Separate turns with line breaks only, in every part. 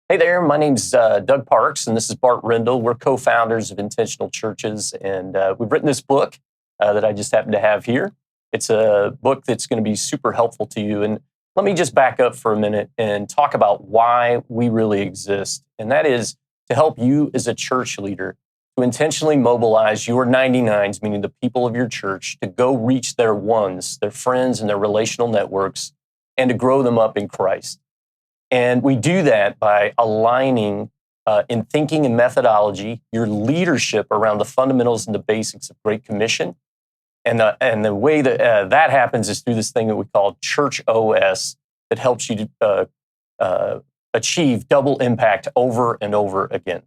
Hey there, my name's Doug Parks, and this is Bart Rendell. We're co-founders of Intentional Churches, and we've written this book that I just happen to have here. It's a book that's going to be super helpful to you. And let me just back up for a minute and talk about why we really exist. And that is to help you as a church leader to intentionally mobilize your 99s, meaning the people of your church, to go reach their ones, their friends and their relational networks, and to grow them up in Christ. And we do that by aligning in thinking and methodology your leadership around the fundamentals and the basics of Great Commission. And the way that that happens is through this thing that we call Church OS that helps you to achieve double impact over and over again.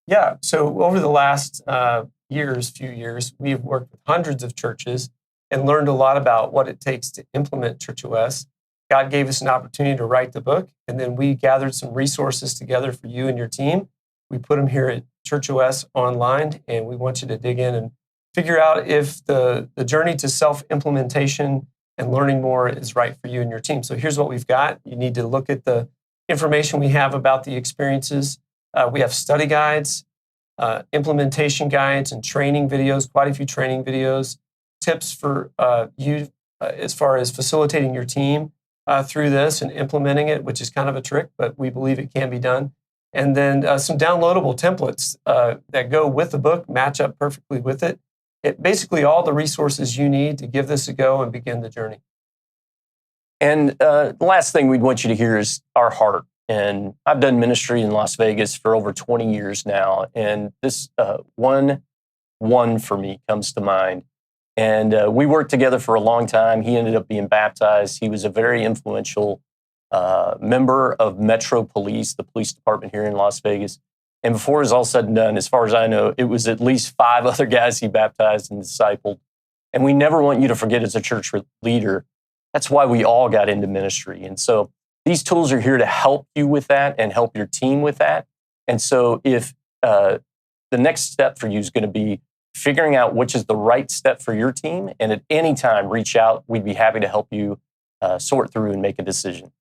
Yeah, so over the last few years, we've worked with hundreds of churches and learned a lot about what it takes to implement Church OS. God gave us an opportunity to write the book, and then we gathered some resources together for you and your team. We put them here at Church OS online, and we want you to dig in and figure out if the journey to self-implementation and learning more is right for you and your team. So here's what we've got. You need to look at the information we have about the experiences. We have study guides, implementation guides, and training videos, quite a few training videos, tips for you as far as facilitating your team through this and implementing it, which is kind of a trick, but we believe it can be done. And then some downloadable templates that go with the book, match up perfectly with it. Basically all the resources you need to give this a go and begin the journey.
And the last thing we'd want you to hear is our heart. And I've done ministry in Las Vegas for over 20 years now. And this one for me comes to mind. And we worked together for a long time. He ended up being baptized. He was a very influential member of Metro Police, the police department here in Las Vegas. And before it was all said and done, as far as I know, it was at least 5 other guys he baptized and discipled. And we never want you to forget as a church leader, that's why we all got into ministry. And so these tools are here to help you with that and help your team with that. And so if the next step for you is going to be figuring out which is the right step for your team, and at any time reach out, we'd be happy to help you sort through and make a decision.